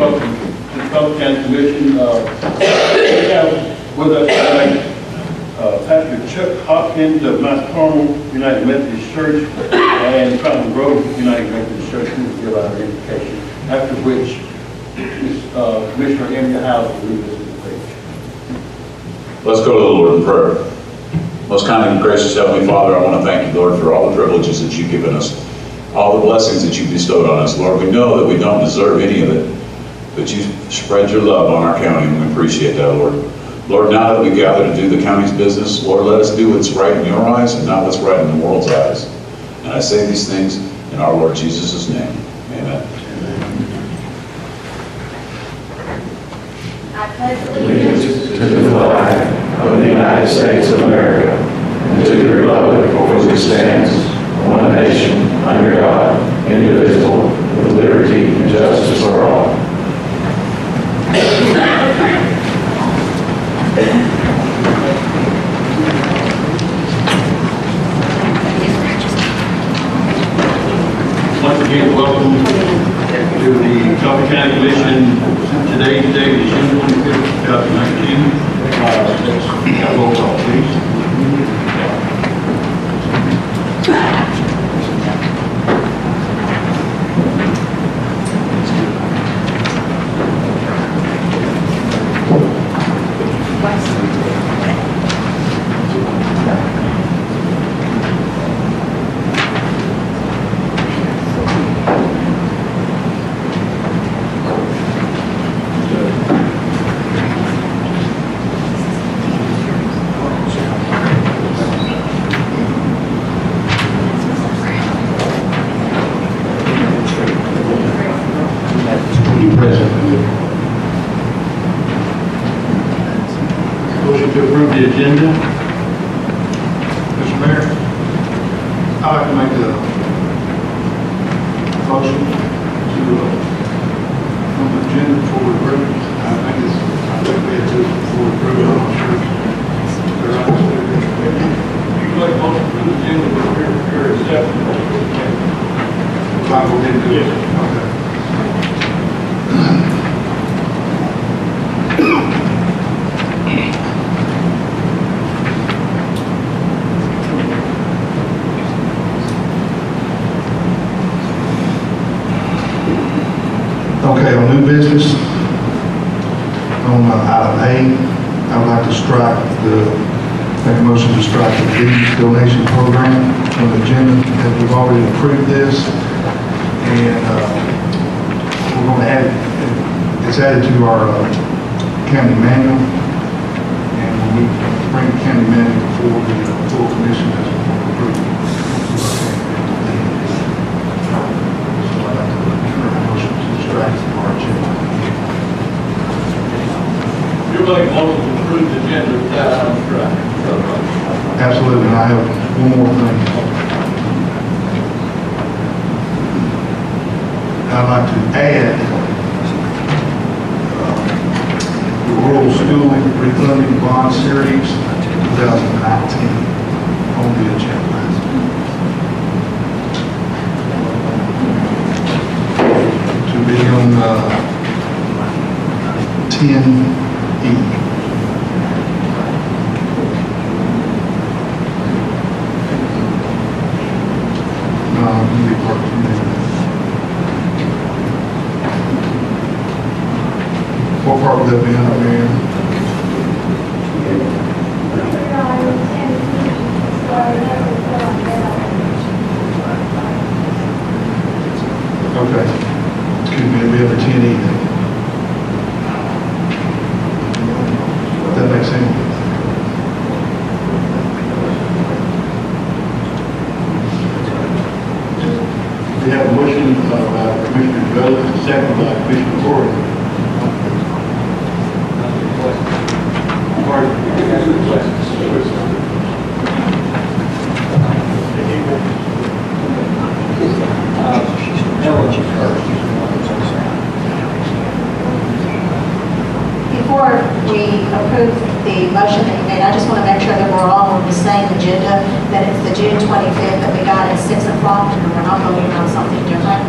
welcome to the Gulf County Commission. We have with us tonight Pastor Chuck Hopkins of Mount Carmel United Methodist Church and Fountain Grove United Methodist Church, who will give our invocation, after which Commissioner Emily House will lead us in the page. Let's go to the Lord in prayer. Most kind and gracious Heavenly Father, I want to thank you, Lord, for all the privileges that you've given us, all the blessings that you've bestowed on us. Lord, we know that we don't deserve any of it, but you spread your love on our county, and we appreciate that, Lord. Lord, now that we gather to do the county's business, Lord, let us do what's right in your eyes and not what's right in the world's eyes. And I say these things in our Lord Jesus' name. Amen. I pledge allegiance to the flag of the United States of America and to the republic for which it stands, one nation, under God, indivisible, with liberty and justice for all. Once again, welcome to the Gulf County Commission. Today's date is June 25th, 2019. Let's have a roll call, please. Motion to approve the agenda. Mr. Mayor, I'd like to make a motion to on the agenda before we approve it. I think we had to before we approve it. I'm not sure. They're right. You like motion to the agenda, but you're accepting. I'll go ahead and do it. Okay. Okay, on new business, on item A, I would like to make a motion to strike the Deeds Donation Program on the agenda, as we've already approved this, and we're going to add, it's added to our county manual, and when we bring the county manual before the full commission, that's what we'll approve. So I'd like to make a motion to strike our agenda. You're like motion to approve the agenda without on strike. Absolutely, and I have one more thing. I'd like to add the Rural School Refunding Bond Series 2019 on the agenda. To be on 10E. What part would that be under, Mayor? Okay. Excuse me, it'll be under 10E then. That makes sense. We have a motion by Commissioner Bell, second by Commissioner Gordon. Before we approve the motion that you made, I just want to make sure that we're all on the same agenda, that it's the June 25th that we got at 6 o'clock, and we're not voting on something different.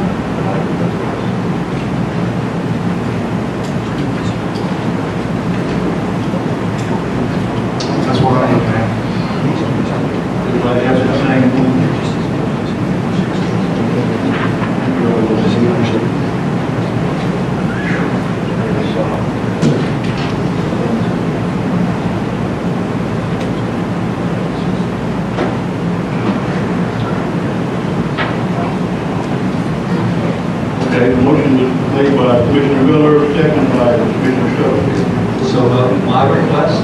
made by Commissioner Miller, second by Commissioner Stubblefield. So my request,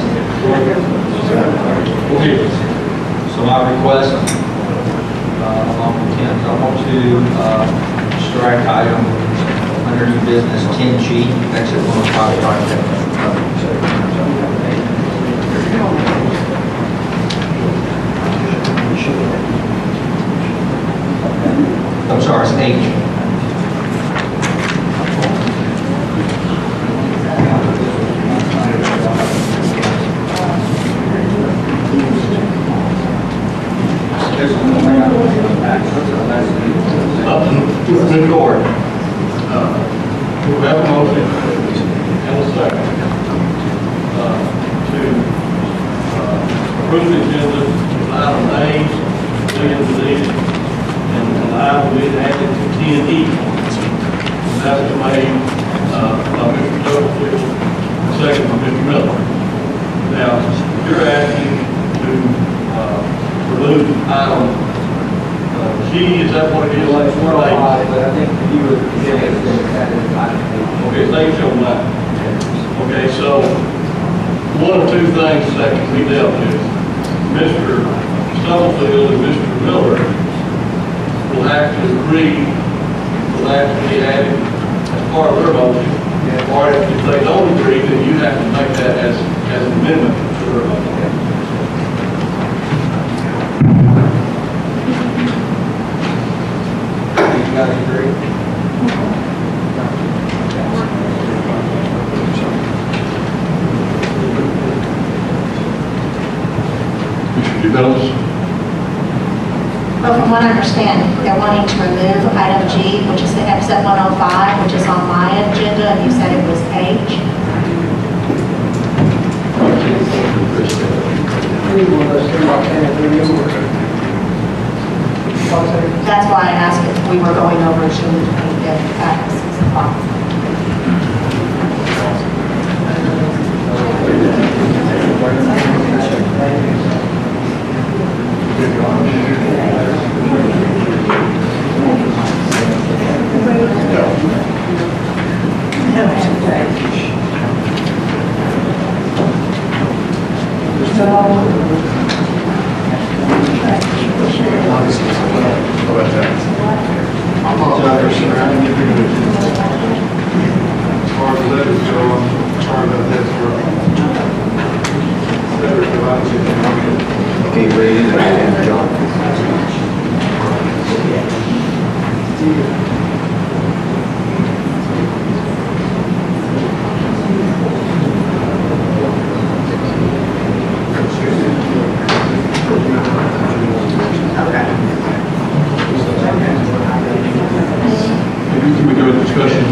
so my request, along with Kent, I want to strike item under new business 10G, exit 105 project. I'm sorry, it's H. Move forward. We have a motion and a second to approve the agenda, item A, being deleted, and item B added to 10E. That was made by Mr. Stubblefield, second by Mr. Miller. Now, you're asking to remove item G, is that what it is? Well, it's 105, but I think you would say it's Okay, thanks on that. Okay, so one of two things that can be dealt with. Mr. Stubblefield and Mr. Miller will have to agree, will have to be added as part of their motion. Or if they don't agree, then you have to make that as an amendment to their motion. You guys agree? Mr. DeBellis? Well, from what I understand, they're wanting to remove item G, which is the exit 105, which is on my agenda, and you said it was H. That's why I asked if we were going over June 25th at 6 o'clock. I apologize, sir, I didn't get rid of it. As far as the letters go, I'm sorry about that, sir. Letters go out to the Can you read it, John? Can we go to discussion?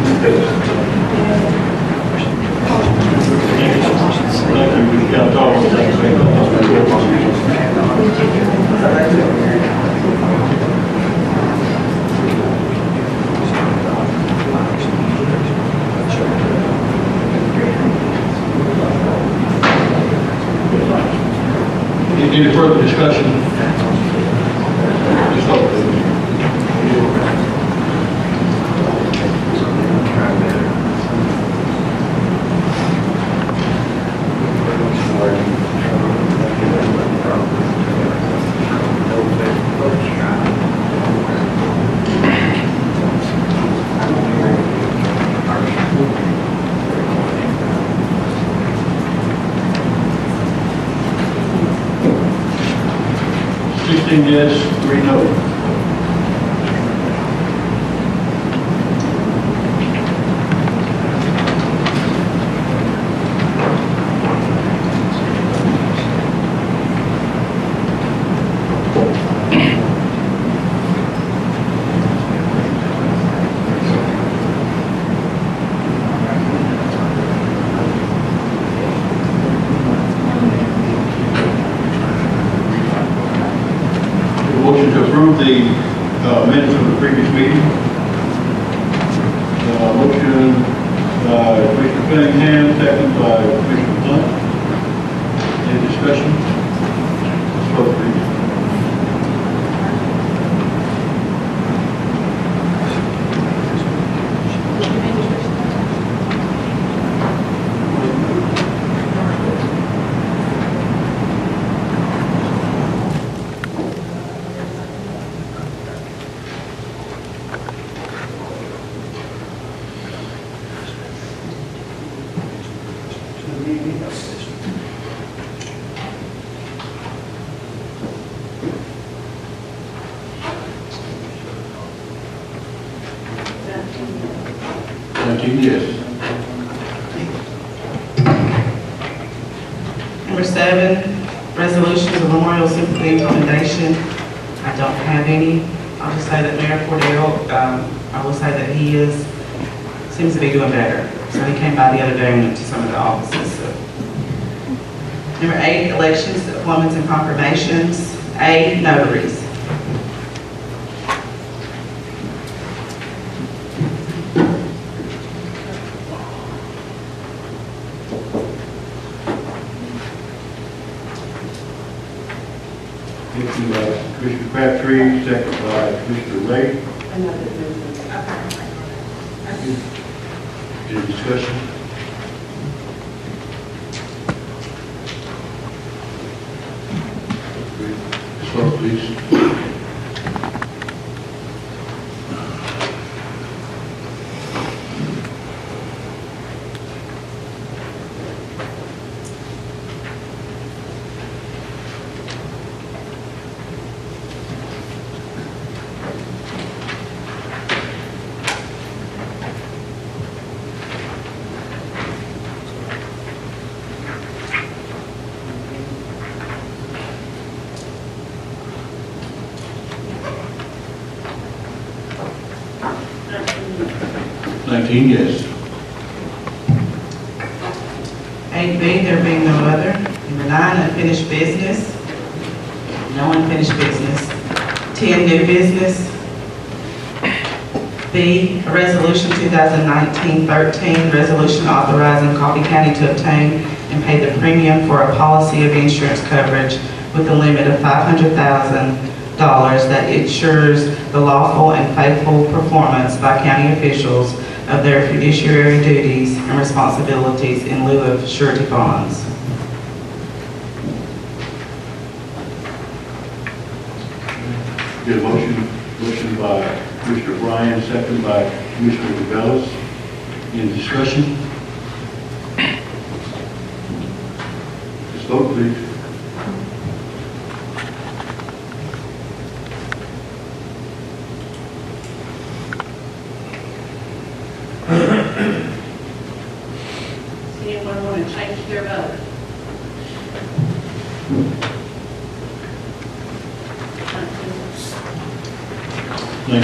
Thank you, Mr. Council. Any further discussion? Ms. Stubblefield. Yes, 3 no. Motion to approve the minutes of the previous meeting. Motion by Commissioner Cunningham, second by Commissioner Blunt. Any discussion? Ms. Vote, please. yes. Number 7, resolutions of Memorial Sympathy Foundation. I don't have any. I'll just say that Mayor Cordell, I will say that he seems to be doing better. So he came by the other day and went to some of the offices. So. Number 8, elections, appointments, and confirmations. A, notaries. Motion by Commissioner Crabtree, second by Commissioner Ray. Any discussion? Ms. Clark, please. 19, yes. 8B, there being no other. Number 9, unfinished business. No unfinished business. 10, new business. B, a resolution 2019-13, resolution authorizing Coffee County to obtain and pay the premium for a policy of insurance coverage with a limit of $500,000 that ensures the lawful and faithful performance by county officials of their fiduciary duties and responsibilities in lieu of surety bonds. Get a motion by Commissioner Bryan, second by Commissioner Gonzalez. Any discussion? Ms. Vote, please. Does anyone want to change their vote? Yes.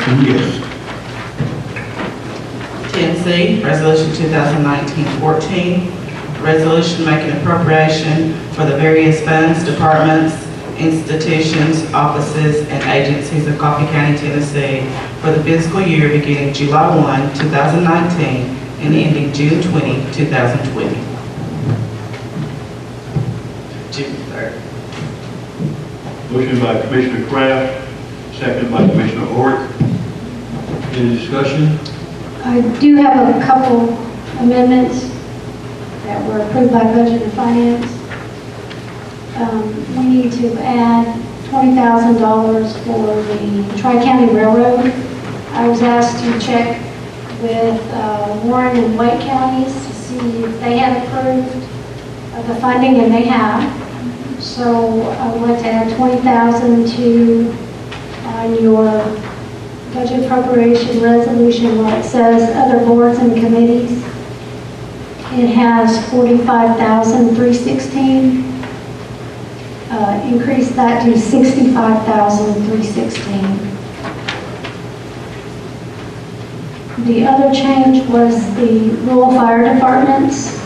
10C, Resolution 2019-14, resolution making appropriation for the various funds, departments, institutions, offices, and agencies of Coffee County, Tennessee for the fiscal year beginning July 1, 2019 and ending June 20, 2020. June 3rd. Motion by Commissioner Kraft, second by Commissioner Hort. Any discussion? I do have a couple amendments that were approved by Budget and Finance. We need to add $20,000 for the Tri-County Railroad. I was asked to check with Warren and White counties to see if they had approved the funding, and they have. So I would like to add $20,000 to your budget appropriation resolution where it says other boards and committees. It has $45,316. Increase that to $65,316. The other change was the rural fire departments.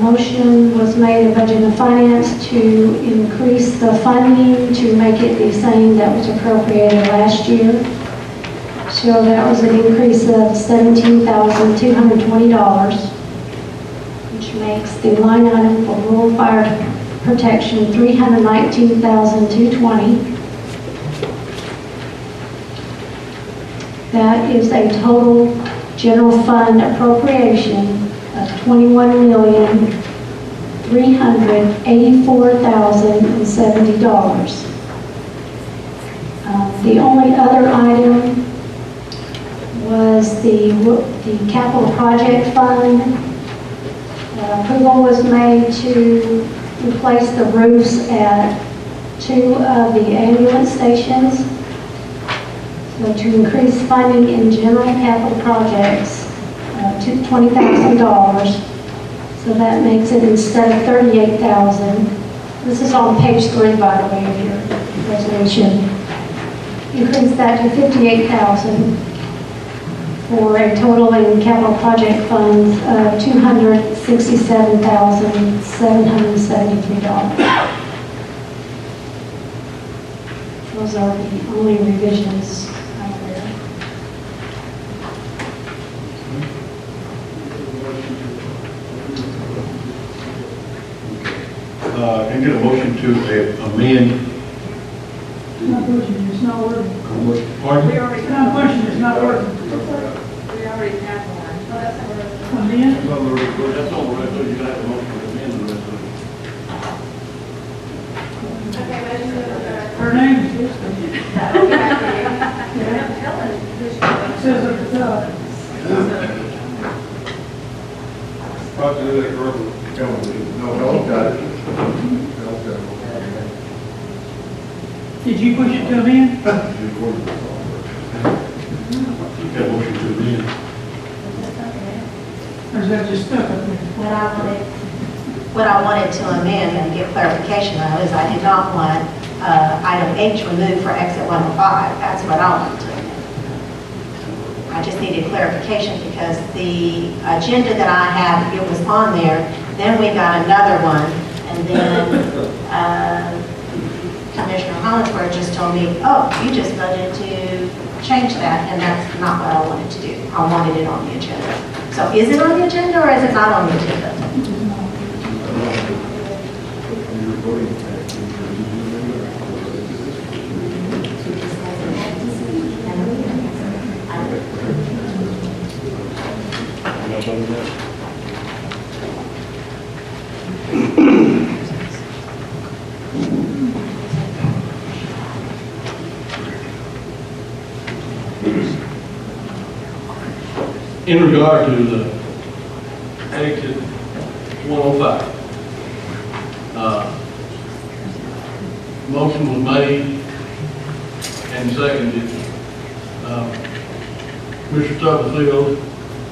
Motion was made in Budget and Finance to increase the funding to make it the same that was appropriated last year. So that was an increase of $17,220, which makes the line item for rural fire protection $319,220. That is a total general fund appropriation of $21,384,070. The only other item was the capital project fund. Approval was made to replace the roofs at 2 of the ambulance stations. So to increase funding in general capital projects $20,000. So that makes it, instead of 38,000, this is on page 3, by the way, of your resolution. Increase that to 58,000 for a total in capital project funds of $267,773. Those are the only revisions out there. Can I get a motion to amend? No question, it's not working. Pardon? No question, it's not working. We already have one. Amend? That's on the resolution, you got a motion to amend the resolution. Her name is says at the top. No, got it. Did you push it to amend? Got a motion to amend. Or is that just stuck up there? What I wanted to amend and get clarification on is I did not want item H removed for exit 105. That's what I wanted to amend. I just needed clarification because the agenda that I had, it was on there, then we got another one, and then Commissioner Hollingsworth just told me, oh, you just voted to change that, and that's not what I wanted to do. I wanted it on the agenda. So is it on the agenda or is it not on the agenda? In regard to the exit 105, motion was made and seconded. Mr. Stubblefield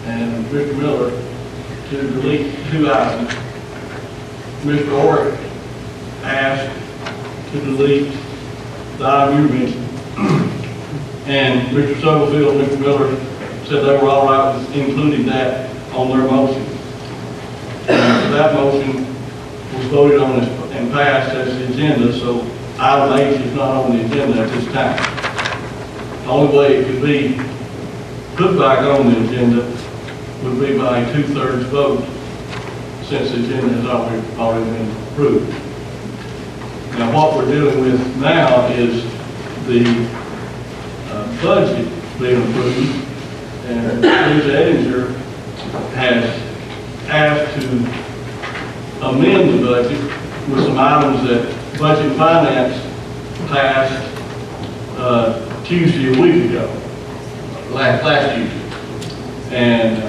and Mr. Miller to delete 2 items. Mr. Orrick asked to delete the item you mentioned. And Mr. Stubblefield and Mr. Miller said they were all right with including that on their motion. And that motion was voted on and passed as the agenda, so item H is not on the agenda at this time. The only way it could be put back on the agenda would be by a 2/3 vote, since the agenda has already been approved. Now, what we're dealing with now is the budget being approved. And Ms. Ettinger has asked to amend the budget with some items that Budget and Finance passed Tuesday a week ago, last Tuesday. And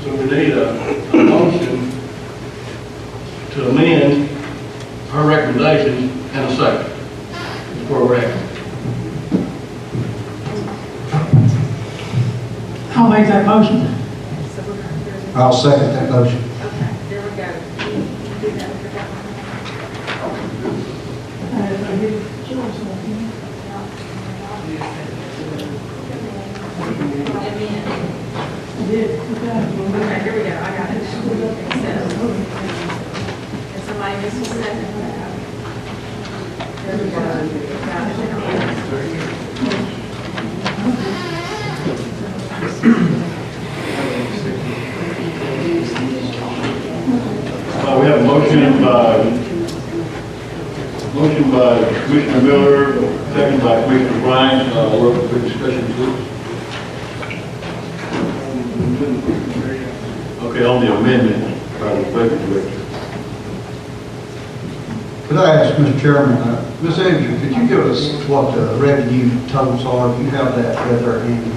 so we need a motion to amend her recommendation and a second. That's where we're at. I'll make that motion. I'll second that motion. Okay, there we go. Do that for that I did. Okay, here we go. I got it. Can somebody miss a second? There we go. Got We have a motion by Commissioner Miller, second by Commissioner Bryant. We're up for discussion, please. Okay, on the amendment by the budget director. Could I ask, Mr. Chairman, Ms. Ettinger, could you give us what the revenue totals are? If you have that rather handy.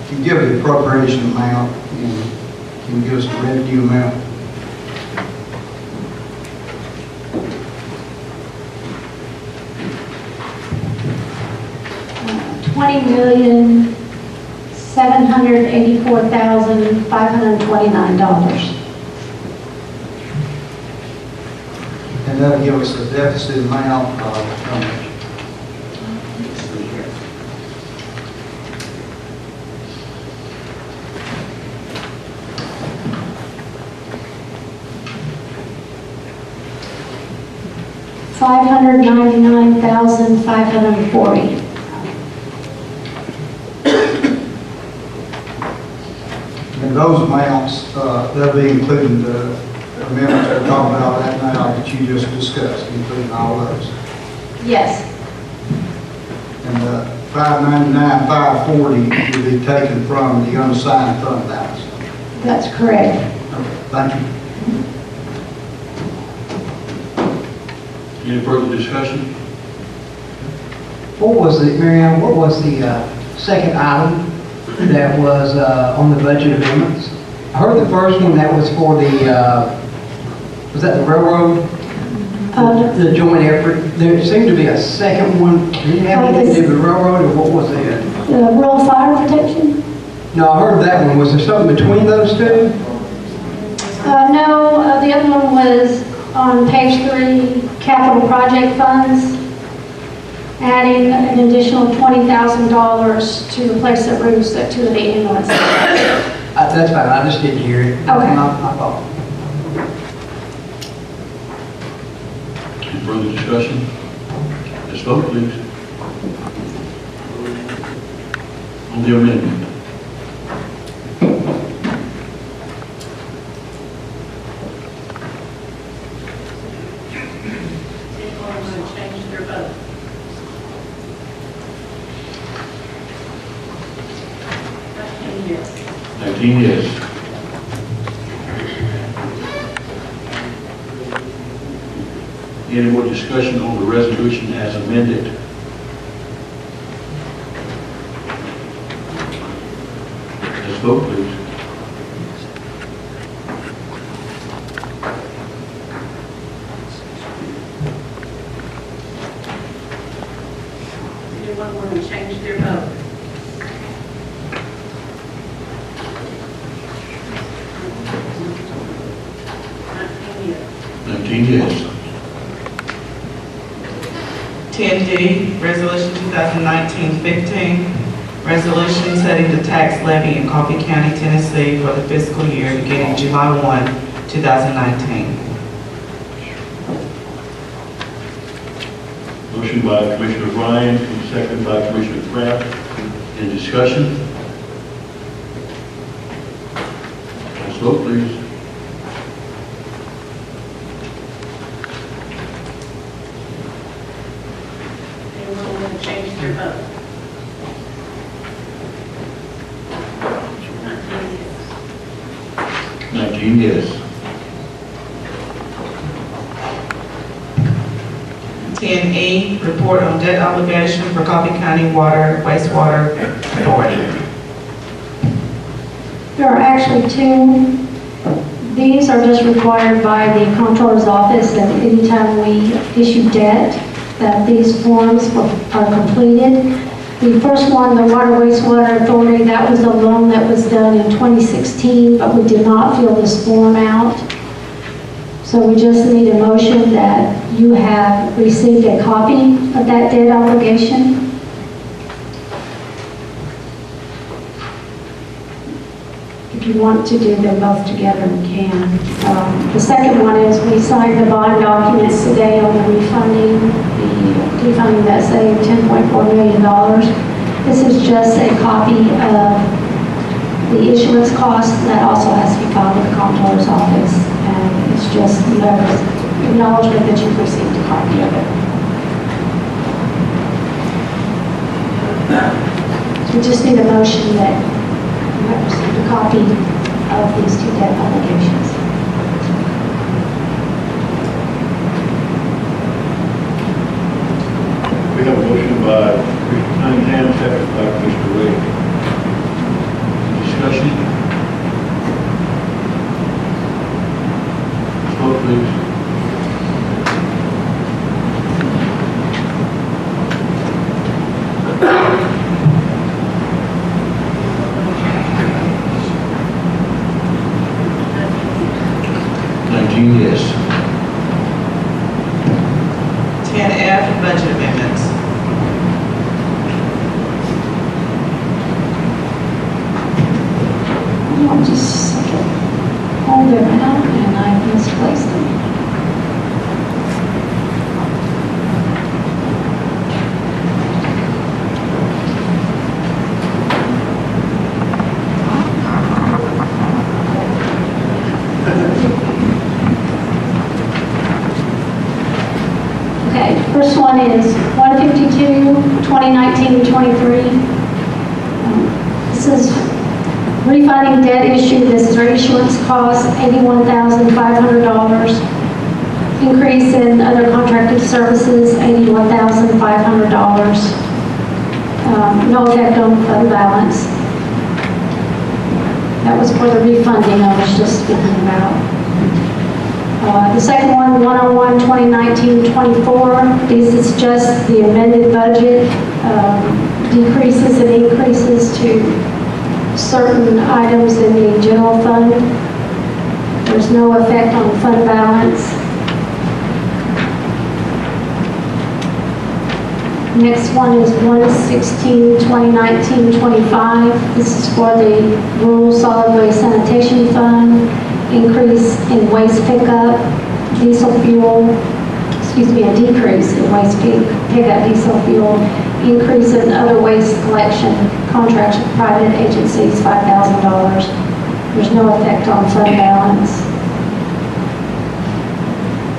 Can you give the appropriation amount and can you give us the revenue amount? $784,529. And that'll give us a deficit amount of how much? $599,540. And those amounts, they'll be including the amendments we're talking about right now that you just discussed, including all those. Yes, And the 599, 540 will be taken from the unassigned fund balance. that's correct. Okay, thank you. Any further discussion? What was the, Mary Ann, what was the second item that was on the budget amendments? I heard the first one, that was for the, was that the railroad? The joint effort. There seemed to be a second one. Did it have anything to do with the railroad, or what was it? The rural fire protection? No, I heard that one. Was there something between those two? No, the other one was on page 3, capital project funds, adding an additional $20,000 to replace the roofs at 2 of the ambulances. That's fine. I just didn't hear it. Okay. My fault. Any further discussion? Let's vote, please. On the amendment. Change their vote. Yes. 19 yes. Any more discussion on the resolution as amended? Let's vote, please. Anyone want to change their vote? Yes. 19 yes. 10D, Resolution 2019-15, resolution setting the tax levy in Coffee County, Tennessee for the fiscal year beginning July 1, 2019. Motion by Commissioner Ryan, and second by Commissioner Kraft. Any discussion? Let's vote, please. Anyone want to change their vote? 19 yes. 10E, report on debt obligation for Coffee County Water Wastewater Authority. There are actually 2. These are just required by the comptroller's office that anytime we issue debt, that these forms are completed. The first one, the Water Wastewater Authority, that was a loan that was done in 2016, but we did not fill this form out. So we just need a motion that you have received a copy of that debt obligation. If you want to do them both together, we can. The second one is we signed the bond documents today on the defunding that saved $10.4 million. This is just a copy of the issuance cost that also has to be filed with the comptroller's office. And it's just acknowledgement that you've received a copy of it. So we just need a motion that you have received a copy of these 2 debt obligations. We have a motion by Commissioner Cunningham, second by Commissioner Ray. Discussion? Let's vote, please. review this. 10F, budget amendments. I'm just hold them out and I misplaced them. Okay, first one is 152, 2019-23. This is refunding debt issue. This is our issuance cost, $81,500. Increase in other contracted services, $81,500. No effect on fund balance. That was for the refunding I was just speaking about. The second one, 101, 2019-24. This is just the amended budget, decreases and increases to certain items in the general fund. There's no effect on fund balance. Next one is 116, 2019-25. This is for the rural solid waste sanitation fund. Increase in waste pickup, diesel fuel, a decrease in waste pickup, diesel fuel, increase in other waste collection contracts with private agencies, $5,000. There's no effect on fund balance.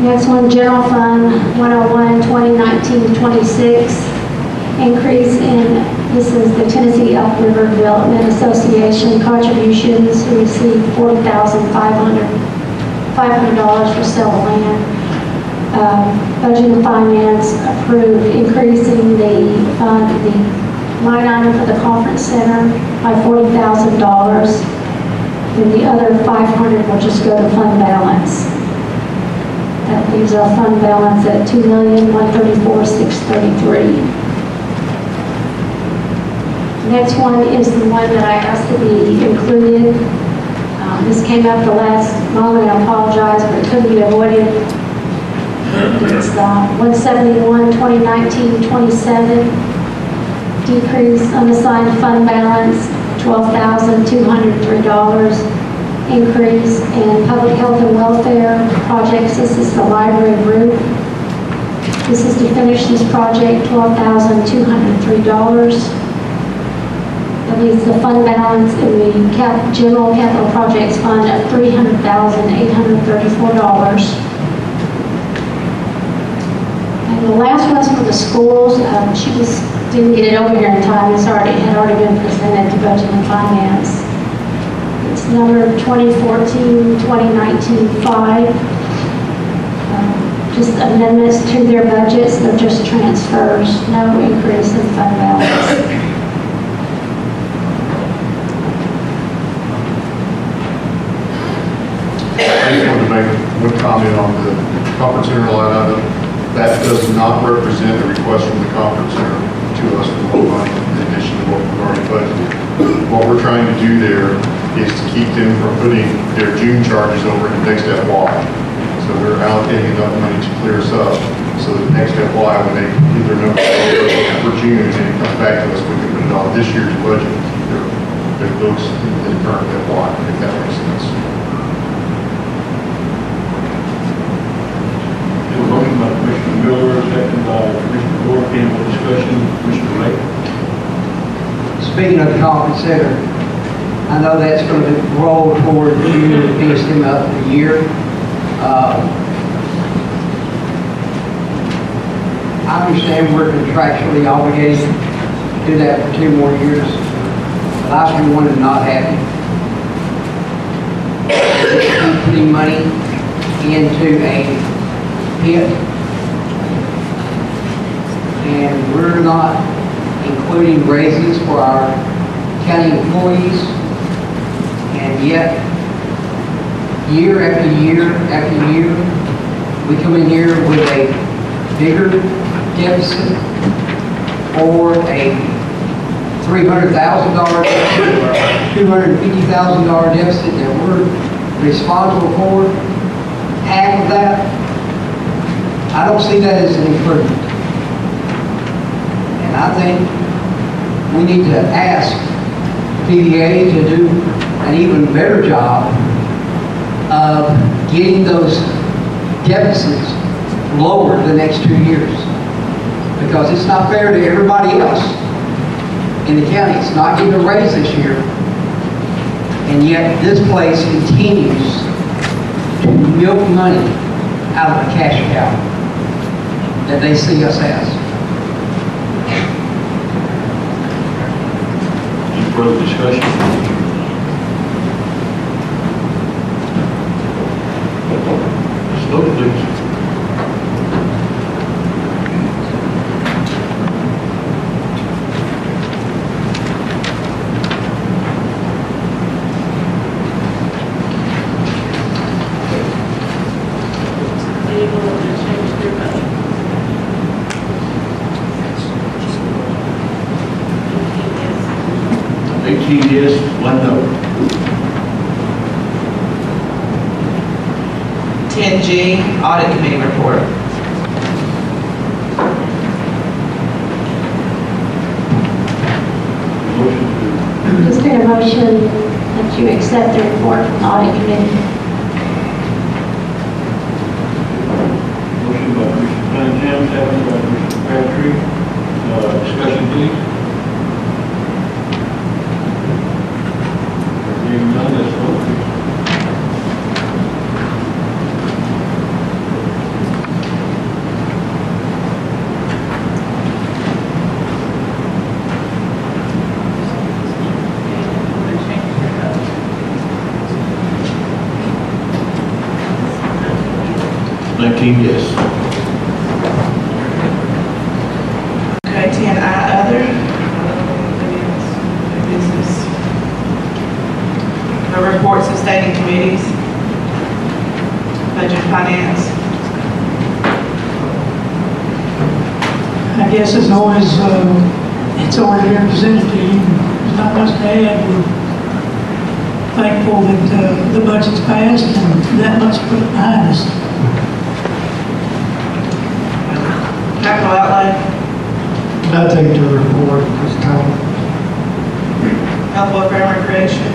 Next one, general fund, 101, 2019-26. Increase in, this is the Tennessee Elk River Development Association contributions. We received $40,500 for sale of land. Budget and finance approved increasing the line item for the conference center by $40,000. Then the other $500 will just go to fund balance. That leaves our fund balance at $2,134,633. Next one is the one that I asked to be included. This came up the last moment, I apologize, but it couldn't be avoided. It's 171, 2019-27. Decrease unassigned fund balance, $12,203. Increase in public health and welfare projects. This is the library roof. This is to finish this project, $12,203. That leaves the fund balance in the general capital projects fund of $300,834. And the last one's for the schools. She just didn't get it over here in time. It had already been presented to Budget and Finance. It's number 2014-2019-5. Just amendments to their budgets. They're just transfers. No increase in fund balance. I just wanted to make one comment on the conference center line item. That does not represent a request from the conference center to us for more money in addition to what we've already budgeted. What we're trying to do there is to keep them from putting their June charges over in next FY. So we're allocating enough money to clear us up so that next FY, when they get their numbers for June and it comes back to us, we can put it on this year's budget, their books in the current FY, if that makes sense. Motion by Commissioner Miller, second by Commissioner Gore. Any more discussion? Commissioner Lake? Speaking of the conference center, I know that's going to roll toward June to finish them up for the year. I understand we're contractually obligated to do that for 2 more years. But I still wanted to not happen. Keep putting money into a pit, and we're not including raises for our county employees, and yet year after year after year we come in here with a bigger deficit or a $300,000 deficit or a $250,000 deficit that we're responsible for. half of that, I don't see that as an improvement. And I think we need to ask PDA to do an even better job of getting those deficits lower the next 2 years. Because it's not fair to everybody else in the county. It's not getting a raise this year. And yet this place continues to milk money out of the cash cow that they see us as. Any further discussion? Let's vote, please. Change their vote. 18 yes, 1 no. 10G, Audit Committee report. Motion to Just need a motion that you accept the report from the audit committee. Motion by Commissioner Cunningham, second by Commissioner Crabtree. Discussion, please. Hearing none, let's vote, please. Change their vote. 19 yes. Okay, 10I, other. Business. The reports of standing committees. Budget and Finance. I guess as always, it's already been presented to you. There's not much to add. We're thankful that the budget's passed and that much put behind us. Capital outlay. I take the report this time. Health, welfare, and recreation.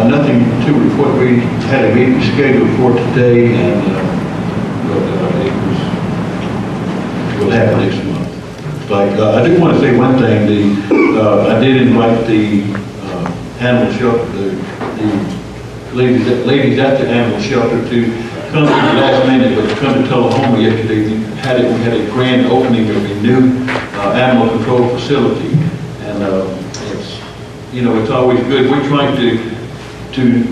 Nothing to report. We had a meeting scheduled for today, and it will happen next month. Like, I do want to say one thing. I did invite the animal shelter, the ladies at the animal shelter to come to the last minute, but to come to Tullahoma yesterday. We had a grand opening of a new animal control facility, and it's always good. We're trying to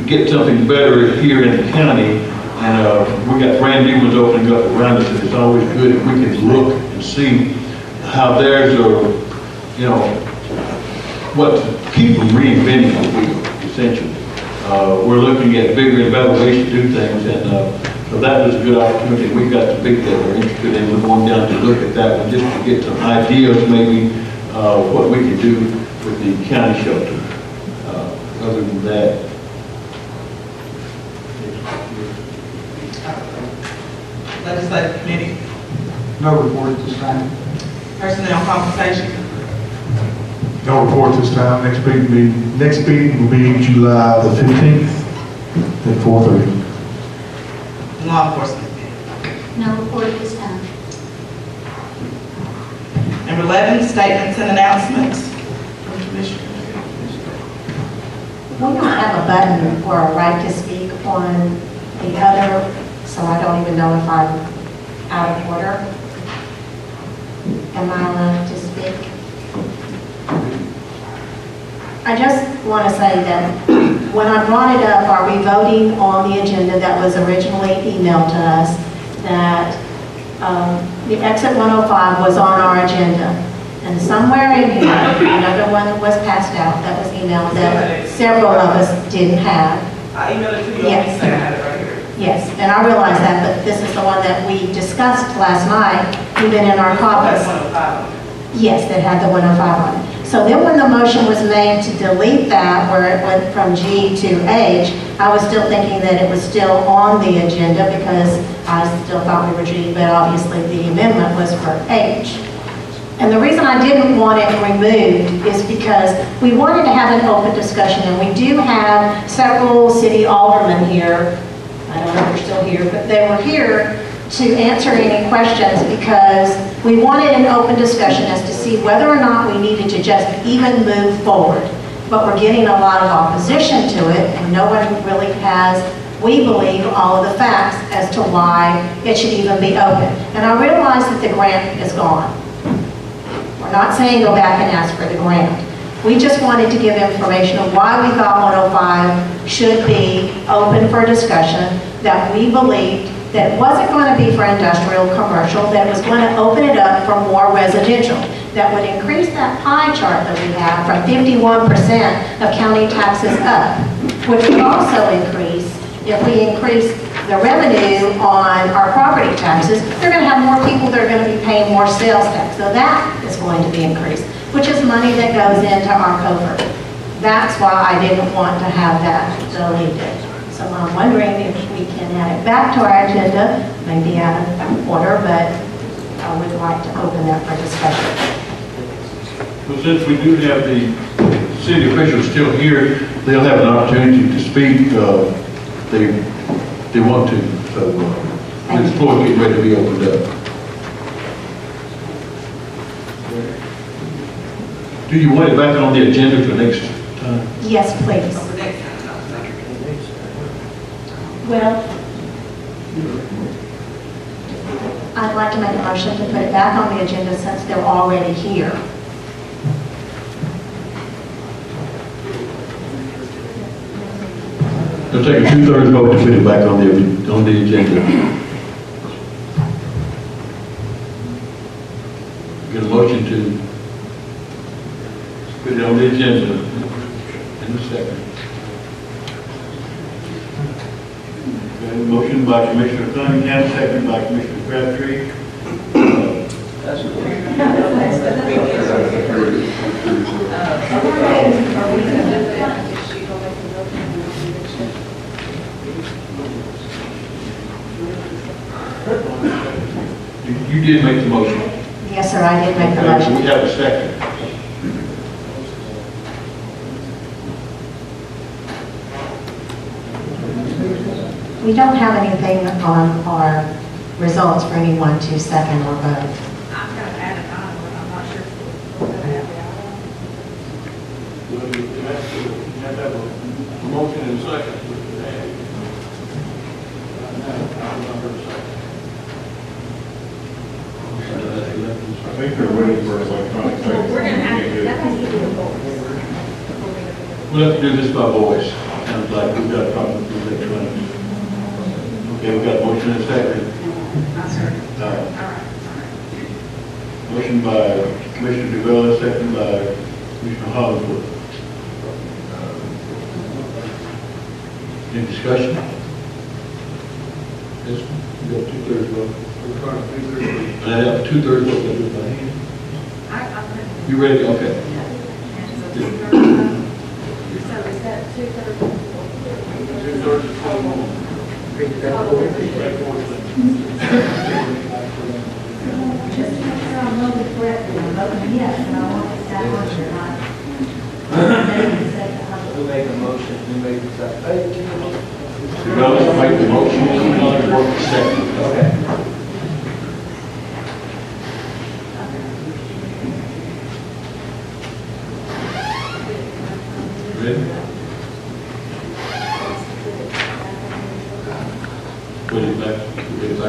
get something better here in the county, and we got brand new ones opening up around us, and it's always good if we can look and see how theirs are, what keep them reinventing the wheel, essentially. We're looking at bigger and better ways to do things, and so that was a good opportunity. We've got some people that are interested in, we're going down to look at that one, just to get some ideas, maybe, what we can do with the county shelter. Other than that, Legislative committee. No report at this time. Personnel compensation. No report this time. Next meeting will be July the 15th at 4:30. Law enforcement committee. No report this time. Number 11, statements and announcements from commissioners. We don't have a button or a right to speak on the other, so I don't even know if I'm out of order. Am I allowed to speak? I just want to say that when I brought it up, are we voting on the agenda that was originally emailed to us, that the exit 105 was on our agenda? And somewhere in here, another one was passed out that was emailed that several of us didn't have. I emailed it to you, Yes. I had it right here. Yes, and I realize that, but this is the one that we discussed last night, even in our caucus. That's 105. Yes, that had the 105 on it. So then when the motion was made to delete that, where it went from G to H, I was still thinking that it was still on the agenda because I still thought we were G, but obviously the amendment was for H. And the reason I didn't want it removed is because we wanted to have an open discussion, and we do have several city aldermen here. I don't know if they're still here, but they were here to answer any questions because we wanted an open discussion as to see whether or not we needed to just even move forward. But we're getting a lot of opposition to it, and no one really has, we believe, all of the facts as to why it should even be open. And I realize that the grant is gone. We're not saying go back and ask for the grant. We just wanted to give information of why we thought 105 should be open for discussion, that we believed that it wasn't going to be for industrial, commercial, that it was going to open it up for more residential. That would increase that pie chart that we have from 51% of county taxes up, which would also increase, if we increase the revenue on our property taxes, they're going to have more people that are going to be paying more sales tax. So that is going to be increased, which is money that goes into our covert. That's why I didn't want to have that deleted. So I'm wondering if we can add it back to our agenda, maybe out of order, but I would like to open that for discussion. Well, since we do have the city officials still here, they'll have an opportunity to speak. They want to. So this floor is getting ready to be opened up. Do you want it back on the agenda for next time? Yes, please. Well, I'd like to make a motion to put it back on the agenda since they're already here. It'll take a 2/3 vote to put it back on the agenda. Get a motion to put it on the agenda in a second. Okay, motion by Commissioner Cunningham, second by Commissioner Crabtree. You did make the motion. Yes, sir, I did make the Okay, so motion. we have a second. We don't have anything on our results for anyone to second or vote. I'm going to add it on, but I'm not sure if we're going to have it. Well, you have to have a motion and a second. I think they're ready for electronic. We're going to have to, that has to be a vote. We'll have to do this by voice. Sounds like we've got a problem with electronics. Okay, we've got a motion and a second. All right. Motion by Commissioner DeVella, second by Commissioner Hollingsworth. Any discussion? Yes, we got 2/3 vote. And I have 2/3 vote, that is by hand. You ready? Okay. So is that 2/3? 2/3 is total. Just to make sure I'm voting correctly, I'm voting yes, and I want to stand on your line. Who made the motion? Who made the second? DeVella made the motion, Hollingsworth second. Okay. Ready? Put it back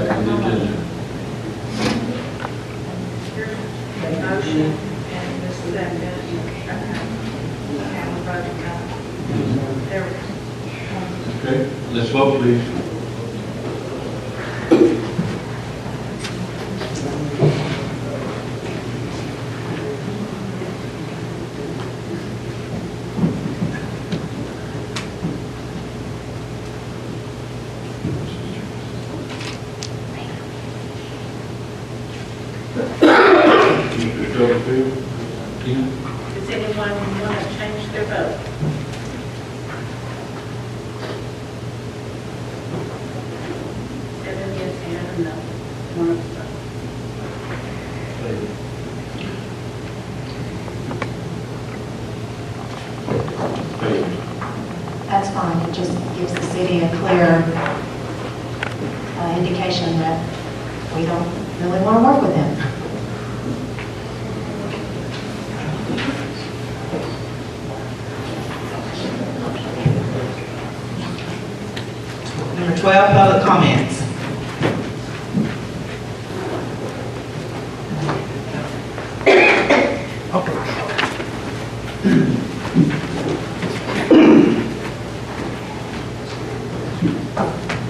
on the agenda. The motion and the second. And we're voting now. There we go. Okay, let's vote, please. Mr. Stubblefield? Tina? Is it That's fine, it just gives the city a clear indication that we don't really want to work with them. Number 12, public comments.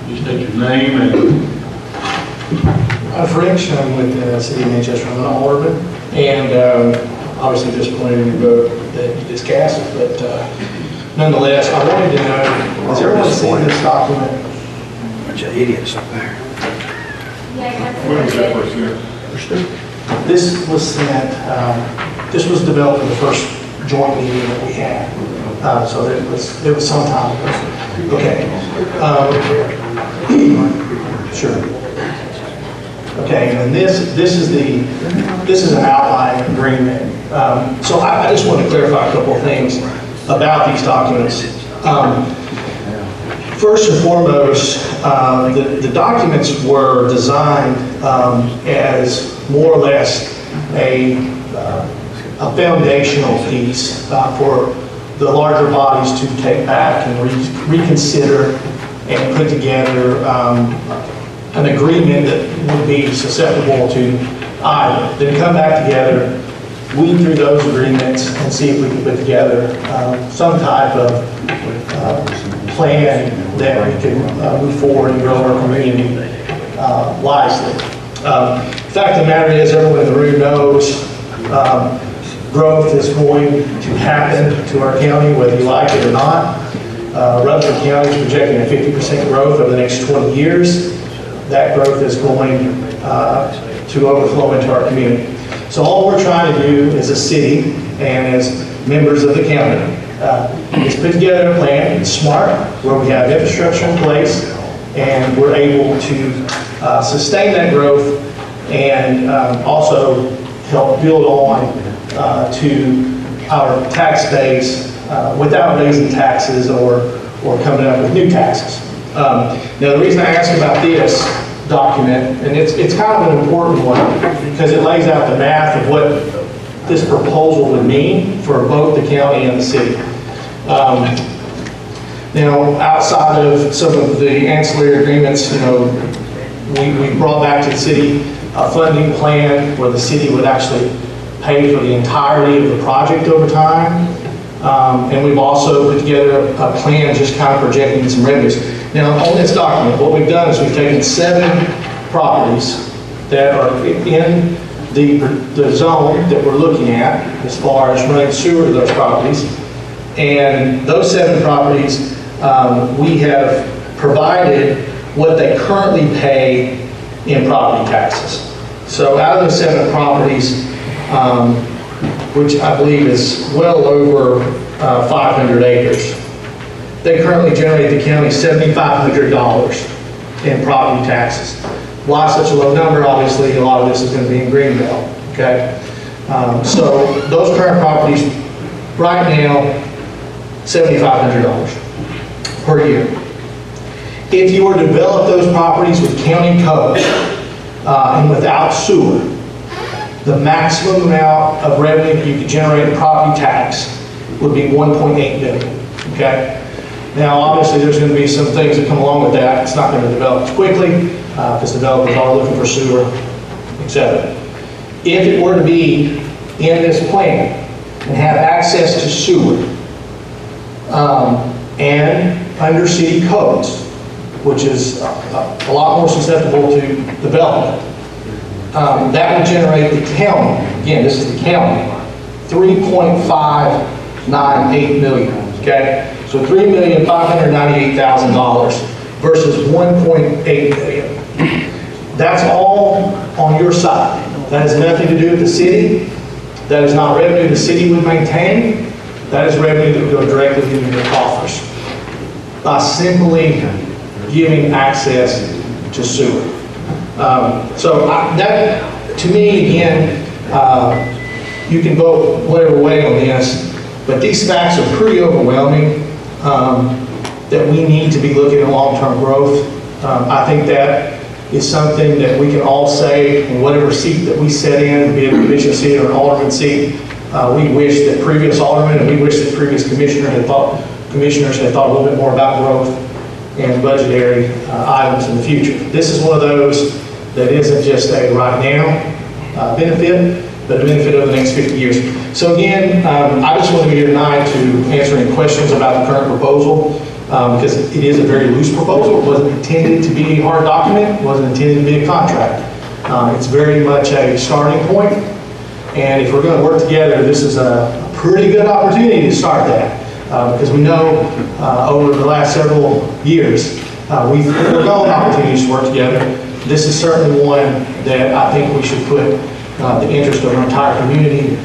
You state your name and I'm French, I'm with the City of Manchester, I'm an alderman, and obviously disappointed in your vote that you just cast, but nonetheless, I wanted to know, has everyone seen this document? Bunch of idiots up there. where was that first year? This was sent, this was developed in the first joint meeting that we had, so it was some time ago. Okay. Sure. Okay, and this is an outline agreement. So I just want to clarify a couple of things about these documents. First and foremost, the documents were designed as more or less a foundational piece for the larger bodies to take back and reconsider and put together an agreement that would be susceptible to either. Then come back together, weed through those agreements, and see if we can put together some type of plan that we can move forward and grow our community wisely. The fact of the matter is, everyone in the room knows growth is going to happen to our county, whether you like it or not. Rutherford County is projecting a 50% growth over the next 20 years. That growth is going to overflow into our community. So all we're trying to do as a city and as members of the county is put together a plan. It's smart, where we have infrastructure in place and we're able to sustain that growth and also help build on to our tax base without raising taxes or coming up with new taxes. Now, the reason I ask about this document, and it's kind of an important one, because it lays out the math of what this proposal would mean for both the county and the city. Now, outside of some of the ancillary agreements, you know, we brought back to the city a funding plan where the city would actually pay for the entirety of the project over time. And we've also put together a plan just kind of projecting some revenues. Now, on this document, what we've done is we've taken 7 properties that are in the zone that we're looking at as far as running sewer to those properties. And those 7 properties, we have provided what they currently pay in property taxes. So out of those 7 properties, which I believe is well over 500 acres, they currently generate the county $7,500 in property taxes. Why such a low number? Obviously, a lot of this is going to be in Greenbelt, okay? So those current properties, right now, $7,500 per year. If you were to develop those properties with county code and without sewer, the maximum amount of revenue that you could generate in property tax would be $1.8 million, okay? Now, obviously, there's going to be some things that come along with that. It's not going to develop as quickly because developers are looking for sewer, etc. If it were to be in this plan and have access to sewer and under city codes, which is a lot more susceptible to development, that would generate the county, again, this is the county, $3.598 million, okay? So $3,598,000 versus $1.8 million. That's all on your side. That has nothing to do with the city. That is not revenue the city would maintain. That is revenue that would go directly into your coffers by simply giving access to sewer. That, to me, again, you can vote whatever way on this, but these facts are pretty overwhelming. that we need to be looking at long-term growth. I think that is something that we can all say in whatever seat that we sit in, be it a commission seat or an alderman seat. We wish that previous aldermen and we wish that previous commissioners had thought a little bit more about growth and budgetary items in the future. This is one of those that isn't just a right now benefit, but a benefit over the next 50 years. So again, I just want to be here tonight to answer any questions about the current proposal, because it is a very loose proposal. It wasn't intended to be a hard document. It wasn't intended to be a contract. It's very much a starting point. And if we're going to work together, this is a pretty good opportunity to start that. Because we know over the last several years, we've foregone opportunities to work together. This is certainly one that I think we should put the interest of our entire community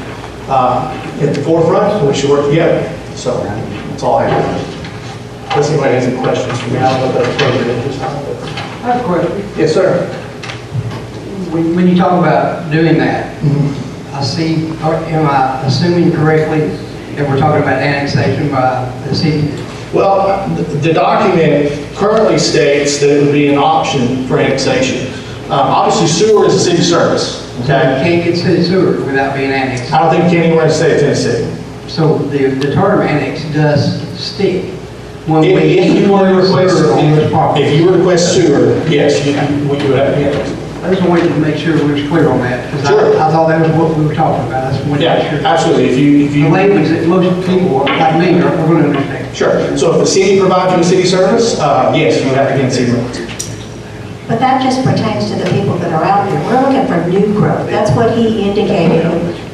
at the forefront, and we should work together. So that's all I have. Unless anybody has any questions for me, I don't know if that's appropriate at this time. I have a question. Yes, sir. When you talk about doing that, I see, or am I assuming correctly that we're talking about annexation by the city? Well, the document currently states that it would be an option for annexation. Obviously, sewer is a city service. Okay. You can't get city sewer without being annexed. I don't think you can anywhere in the state of Tennessee. So the term annex does stick. If you were to request sewer, yes, you would have to be annexed. I just wanted to make sure we was clear on that, because Sure. I thought that was what we were talking about. I just wanted to make sure. Yeah, absolutely. If The you, language that most people like me are going to understand. sure. So if the city provides you a city service, yes, you have to get city limits. But that just pertains to the people that are out there. We're looking for new growth. That's what he indicated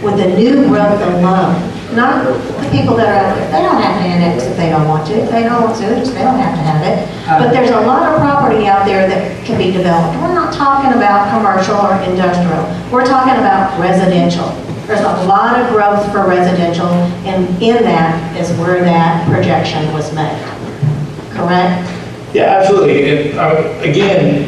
with the new growth alone. Not the people that are out there. They don't have to annex if they don't want to. If they don't want to, they don't have to have it. But there's a lot of property out there that can be developed. We're not talking about commercial or industrial. We're talking about residential. There's a lot of growth for residential, and in that is where that projection was made. Correct? Yeah, absolutely. And again,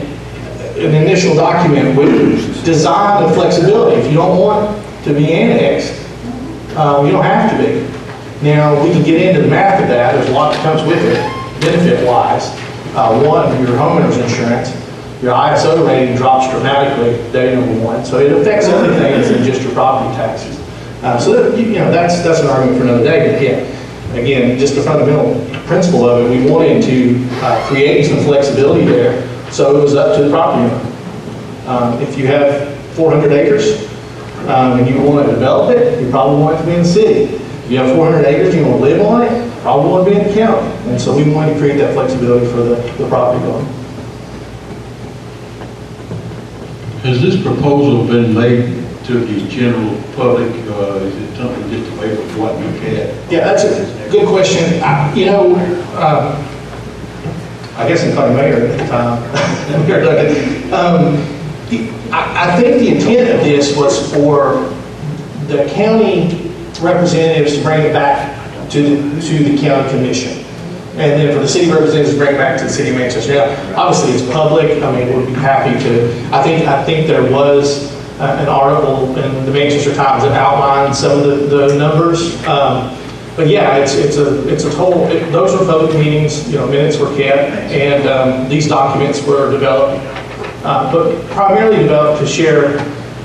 an initial document would design the flexibility. If you don't want to be annexed, you don't have to be. Now, we can get into the math of that. There's a lot that comes with it, benefit-wise. One, your homeowner's insurance. Your ISO rating drops dramatically, day number one. So it affects other things than just your property taxes. So that, that's an argument for another day. But again, just the fundamental principle of it, we wanted to create some flexibility there, so it was up to the property owner. If you have 400 acres and you want to develop it, you probably want it to be in the city. If you have 400 acres and you want to live on it, you probably want to be in the county. And so we wanted to create that flexibility for the property owner. Has this proposal been made to the general public? Is it something just to make of what you can? Yeah, that's a good question. I guess I'm probably mayor at the time. I think the intent of this was for the county representatives to bring it back to the county commission. And then for the city representatives to bring it back to the city of Manchester. Now, obviously it's public. I mean, we'd be happy to. I think there was an article in the Manchester Times that outlined some of the numbers. But yeah, it's a total. Those were public meetings. Minutes were kept, and these documents were developed, but primarily developed to share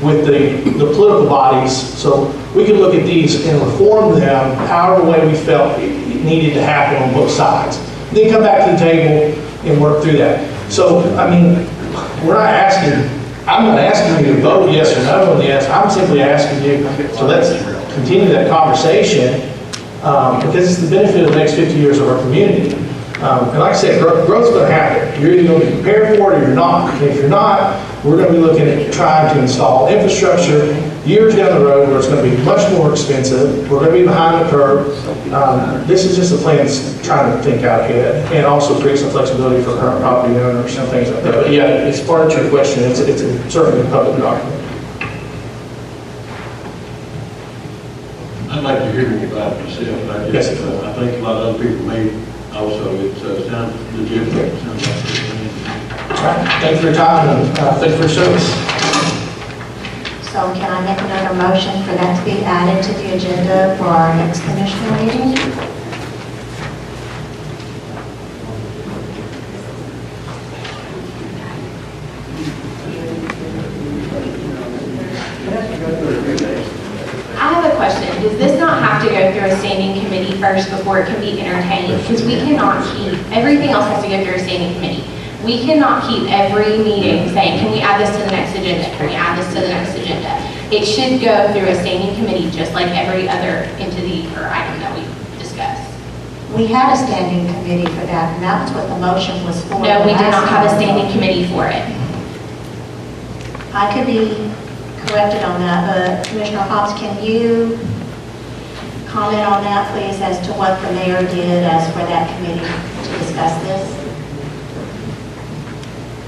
with the political bodies, so we could look at these and reform them however way we felt it needed to happen on both sides. Then come back to the table and work through that. So, I mean, I'm not asking you to vote yes or no on this. I'm simply asking you to let's continue that conversation because it's the benefit of the next 50 years of our community. And like I said, growth's going to happen. You're either going to be prepared for it or you're not. And if you're not, we're going to be looking at trying to install infrastructure years down the road where it's going to be much more expensive. We're going to be behind the curve. This is just a plan that's trying to think out ahead and also create some flexibility for current property owners and things like that. But yeah, as far as your question, it's certainly a public document. I'd like to hear more about it myself. I think a lot of other people may also. It sounds legitimate. All right. Thanks for your time and thanks for your service. So can I make another motion for that to be added to the agenda for our next commissioner meeting? standing committee first before it can be entertained, because we cannot keep, everything else has to go through a standing committee. We cannot keep every meeting saying, can we add this to the next agenda? Can we add this to the next agenda? It should go through a standing committee, just like every other entity or item that we discuss. We had a standing committee for that, and that was what the motion was for. No, we did not have a standing committee for it. I could be corrected on that, but Commissioner Hobbs, can you comment on that, please, as to what the mayor did as for that committee to discuss this?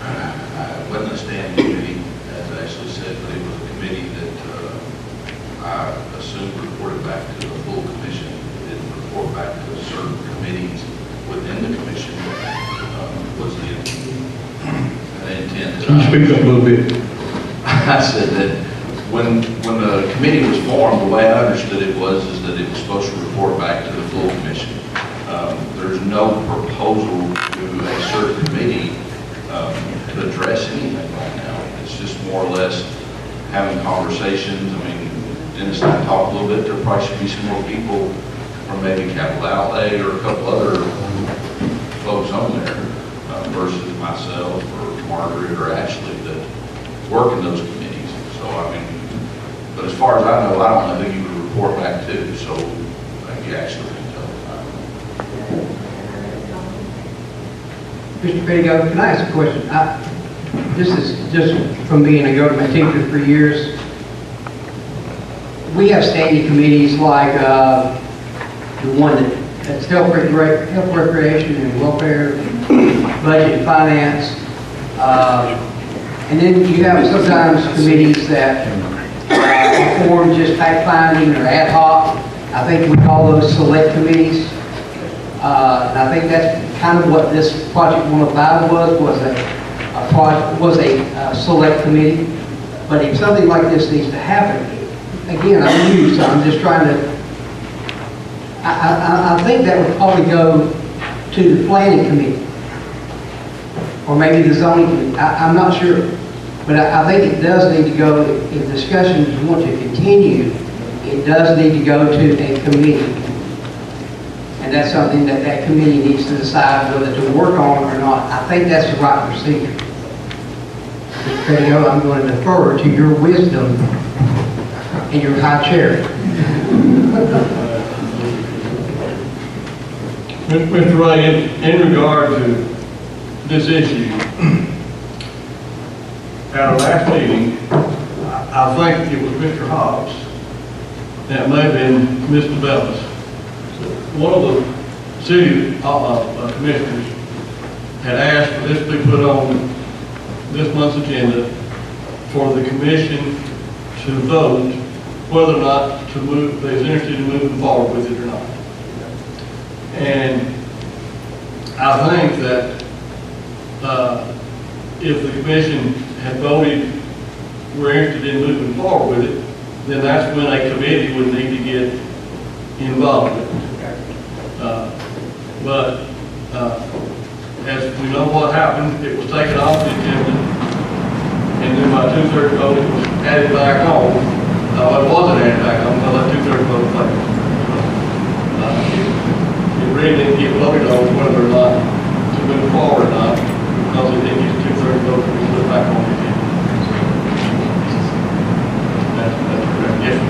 It wasn't a standing committee, as I actually said, but it was a committee that I assumed reported back to the full commission. It didn't report back to certain committees within the commission, was the intent. Can you speak up a little bit? I said that when the committee was formed, the way I understood it was is that it was supposed to report back to the full commission. There's no proposal to a certain committee to address anything right now. It's just more or less having conversations. I mean, Dennis and I talked a little bit. There probably should be some more people from maybe Capital Outlay or a couple other folks on there versus myself or Margaret or Ashley that work in those committees. So, I mean, but as far as I know, I don't know who you would report back to, so you actually can tell. Mr. Pettigo, can I ask a question? This is just from being a government teacher for years. We have standing committees like the one that's health, recreation, and welfare, budget, and finance. And then you have sometimes committees that form just fact finding or ad hoc. I think we call those select committees. And I think that's kind of what this Project 105 was a select committee. But if something like this needs to happen, again, I'm new, so I'm just trying to, I think that would probably go to the planning committee. Or maybe the zoning committee, I'm not sure. But I think it does need to go, if discussions want to continue, it does need to go to a committee. And that's something that that committee needs to decide whether to work on or not. I think that's the right procedure. Mr. Pettigo, I'm going to defer to your wisdom and your high chair. Mr. Ray, in regard to this issue, at our last meeting, I think it was Mr. Hobbs, that may have been Mr. Bellis. One of the city commissioners had asked for this to be put on this month's agenda for the commission to vote whether or not to move, they're interested in moving forward with it or not. And I think that if the commission had voted we're interested in moving forward with it, then that's when a committee would need to get involved with it. But as we know what happened, it was taken off the agenda, and then by 2/3 vote, it was added back on. It wasn't added back on, until that 2/3 vote failed. It really didn't get voted on whether or not to move forward or not, because it didn't get 2/3 vote to be put back on the agenda. That's correct. Yes, sir.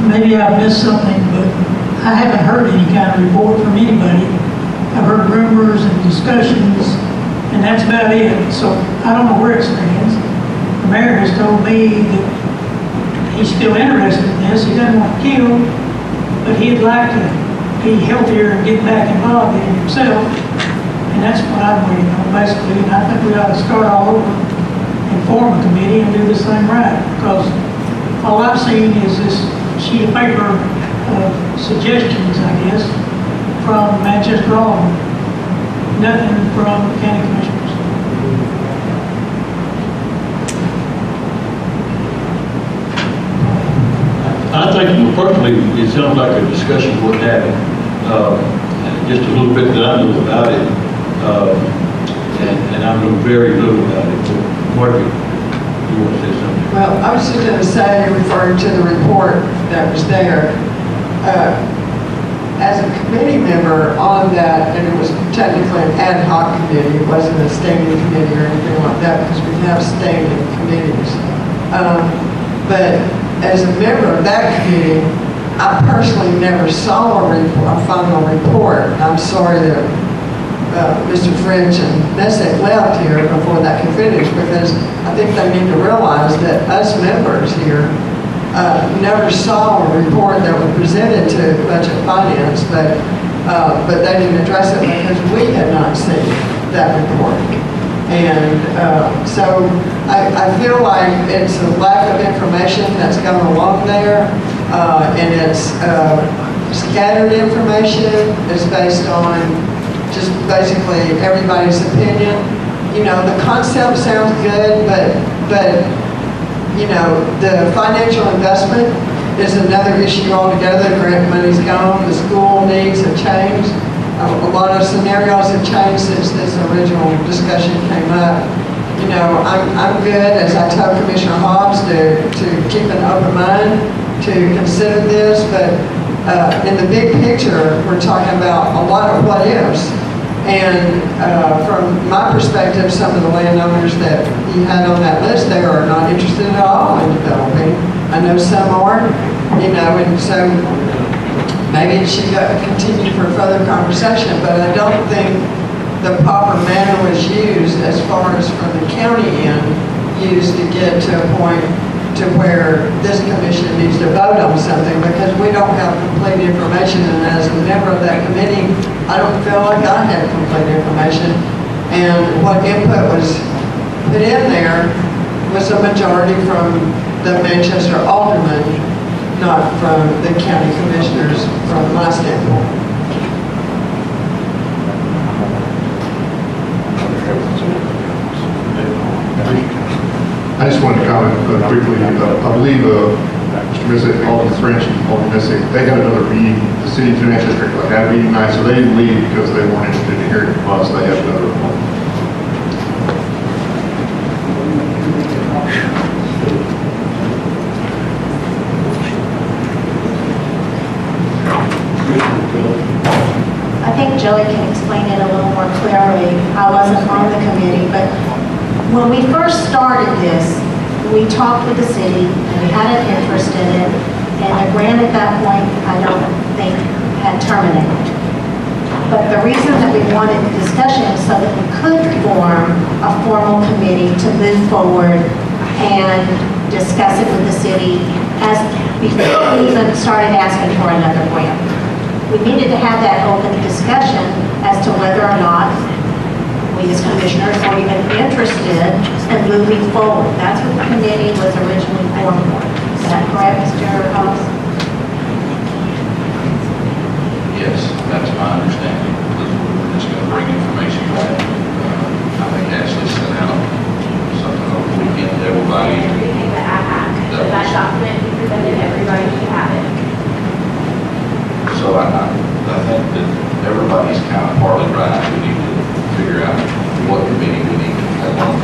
Maybe I've missed something, but I haven't heard any kind of report from anybody. I've heard rumors and discussions, and that's about it. So I don't know where it stands. The mayor has told me that he's still interested in this. He doesn't want to kill, but he'd like to be healthier and get back involved in it himself. And that's what I'm waiting on, basically. And I think we ought to start all over and form a committee and do this thing right. Because all I've seen is this sheet of paper of suggestions, I guess, from Manchester Alderman. Nothing from the county commissioners. I think personally, it sounds like a discussion worth having. Just a little bit that I know about it, and I know very little about it. Margaret, you want to say something? Well, I was just going to say, referring to the report that was there, as a committee member on that, and it was technically an ad hoc committee, it wasn't a standing committee or anything like that, because we have standing committees. But as a member of that committee, I personally never saw a final report. I'm sorry that Mr. French and Messick left here before that can finish, because I think they need to realize that us members here never saw a report that was presented to Budget Finance, but they didn't address it because we had not seen that report. And so I feel like it's a lack of information that's gone along there, and it's scattered information. It's based on just basically everybody's opinion. You know, the concept sounds good, but you know, the financial investment is another issue altogether. The grant money's gone, the school needs have changed. A lot of scenarios have changed since this original discussion came up. You know, I'm good, as I told Commissioner Hobbs, to keep an open mind, to consider this, but in the big picture, we're talking about a lot of what ifs. And from my perspective, some of the landowners that you had on that list there are not interested at all in developing. I know some are, you know, and so maybe it should continue for further conversation, but I don't think the proper manner was used as far as from the county end, used to get to a point to where this commission needs to vote on something, because we don't have complete information, and as a member of that committee, I don't feel like I had complete information. And what input was put in there was a majority from the Manchester aldermen, not from the county commissioners from my standpoint. I just wanted to comment quickly. I believe Mr. Messick, Alderman French, and Alderman Messick, they had another meeting. The city finance district had a meeting tonight, so they didn't leave because they weren't interested in hearing from us. They had another one. I think Joey can explain it a little more clearly. I wasn't on the committee, but when we first started this, we talked with the city, and we had an interest in it, and the grant at that point, I don't think, had terminated. But the reason that we wanted the discussion is so that we could form a formal committee to move forward and discuss it with the city as before we even started asking for another grant. We needed to have that open discussion as to whether or not we as commissioners were even interested in moving forward. That's what the committee was originally formed for. Is that correct, Mr. Hobbs? Yes, that's my understanding. We're just going to bring information back. I think Ashley sent out something over the weekend to everybody. Everything that I have, that document, we presented everybody to have it. So I think that everybody's kind of partly right. We need to figure out what committee we need to have on.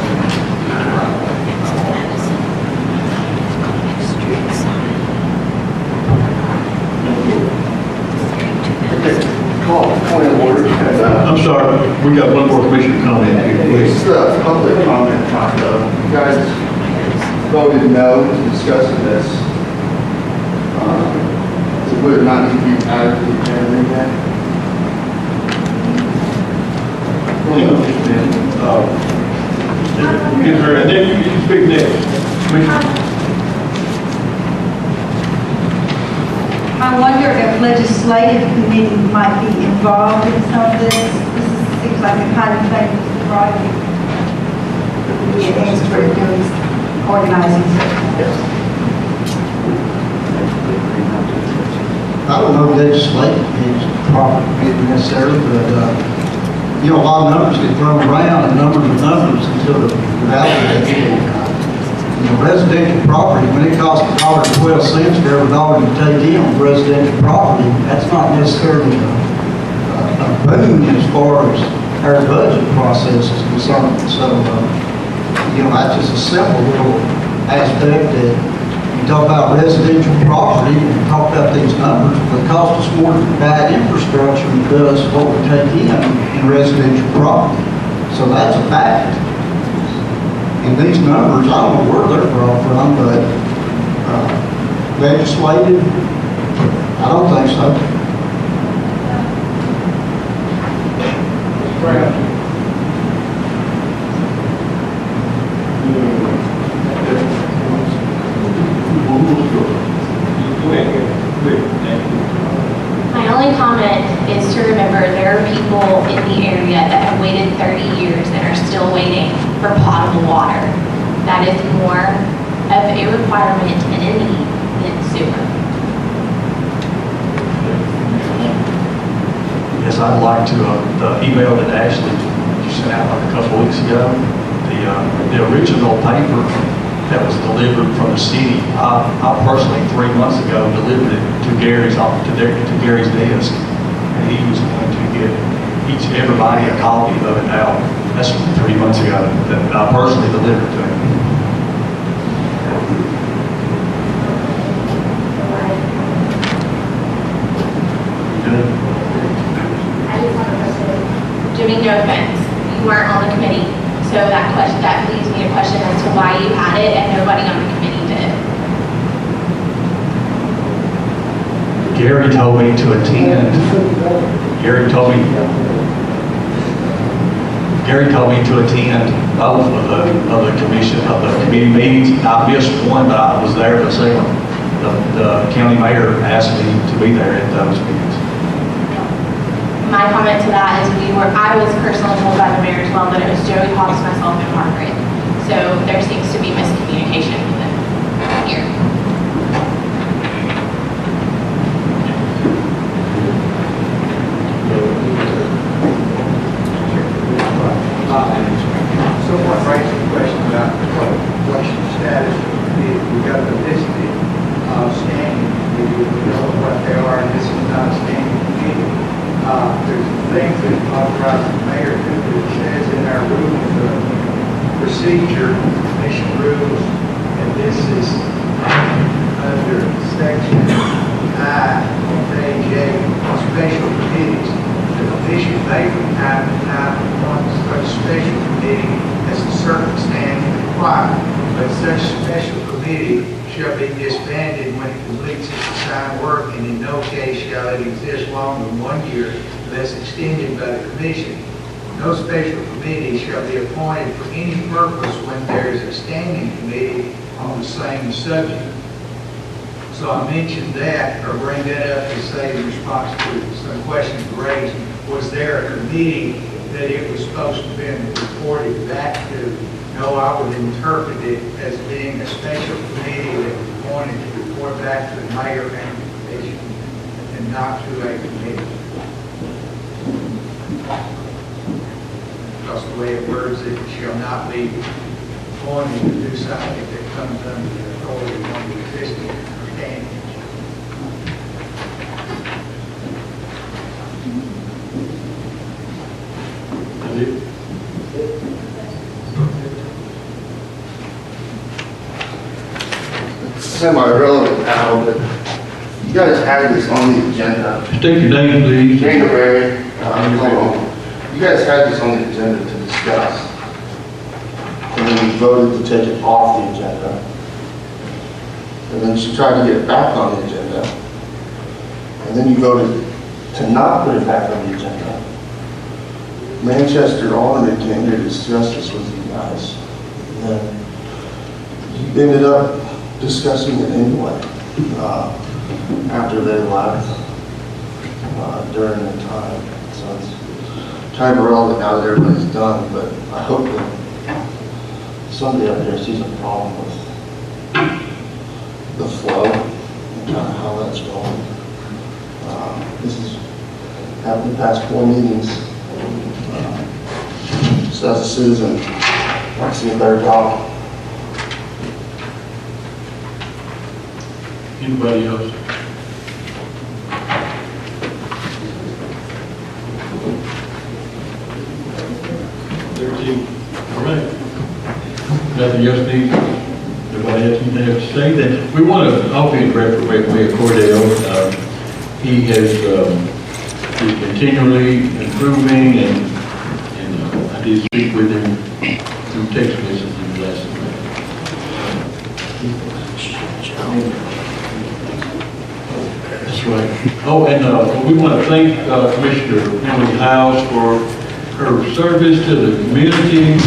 Point of order. I'm sorry, we got one more commissioner comment here, please. It's a public comment. You guys voted no to discussing this. Would it not need to be added to the agenda again? Get her, and then you can speak next. Commissioner. I wonder if legislative committee might be involved in some of this. This seems like the kind of thing that's probably would be an expert at doing, organizing such. I don't know if legislative is proper necessarily, but, you know, a lot of numbers get thrown around, and numbers are numbers until the value. You know, residential property, when it costs $1.12 for every dollar you take in on residential property, that's not necessarily a boon as far as our budget process is concerned. So, you know, that's just a simple little aspect that you talk about residential property, and talk about these numbers, but it costs us more to provide infrastructure than it does what we take in residential property. So that's a fact. And these numbers, I don't know where they're from, but legislative, I don't think so. My only comment is to remember there are people in the area that have waited 30 years and are still waiting for potable water. That is more of a requirement and a need than sewer. Yes, I'd like to, the email that Ashley you sent out like a couple weeks ago, the original paper that was delivered from the city, I personally 3 months ago delivered it to Gary's desk, and he was going to get everybody a copy of it now. That's 3 months ago that I personally delivered to him. Jimmy, no offense, you weren't on the committee, so that leaves me a question as to why you had it and nobody on the committee did. Gary told me to attend. Gary told me to attend both of the committee meetings. I missed one, but I was there the second. The county mayor asked me to be there at those meetings. My comment to that is I was personally told by the mayor as well that it was Joey Hawks, myself, and Margaret. So there seems to be miscommunication with it here. Someone raised a question about what's the status of the committee. We got the listed standing committee, we know what they are, and this is not a standing committee. There's things that authorize the mayor to do that says in our rules of procedure, commission rules, and this is under section I on page 8 on special committees. The commission may from time to time appoint such special committee as the circumstance requires, but such special committee shall be disbanded when it completes its assigned work, and in no case shall it exist longer than 1 year unless extended by the commission. No special committee shall be appointed for any purpose when there is a standing committee on the same subject. So I mentioned that, or bring that up to say in response to some questions raised, was there a committee that it was supposed to have been reported back to? No, I would interpret it as being a special committee that was appointed to report back to the mayor and the commission, and not to a committee. Because the way it words it, shall not be appointed to do something that comes under the authority of one of the existing standings. Semi-relevant now, but you guys had this on the agenda. State your name, please. January, you guys had this on the agenda to discuss. And then you voted to take it off the agenda. And then she tried to get it back on the agenda. And then you voted to not put it back on the agenda. Manchester Alderman came here to discuss this with you guys. And then you ended up discussing it anyway, after they left, during the time. So it's kind of irrelevant now that everybody's done, but I hope that somebody up there sees a problem with the flow and kind of how that's going. This has happened the past 4 meetings. Just as a citizen, I'd like to see a better job. Anybody else? All right. Nothing else needs? Everybody nobody has anything else to say, then we want to offer you Mayor Cordell. He has, is continually improving, and I did speak with him through text messages last night. That's right. Oh, and we want to thank Commissioner Emily House for her service to the community.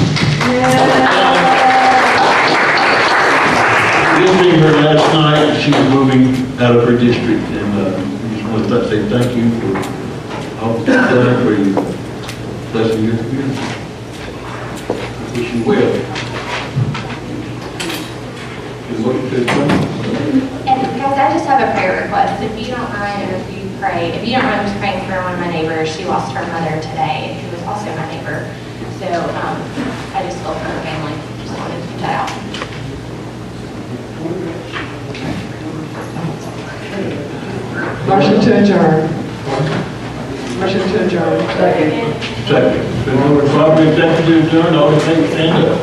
This being her last night, she's moving out of her district, and we just want to say thank you for all that you've done for you, blessing your community. I wish you well. Good work to you. And guys, I just have a prayer request. If you don't mind, or if you pray, if you don't mind just praying for one of my neighbors, she lost her mother today, who was also my neighbor. So I just feel for her family. Just wanted to put that out. Motion to adjourn. Motion to adjourn. Second. Second. Been over properly second to adjourn, all in favor, stand up.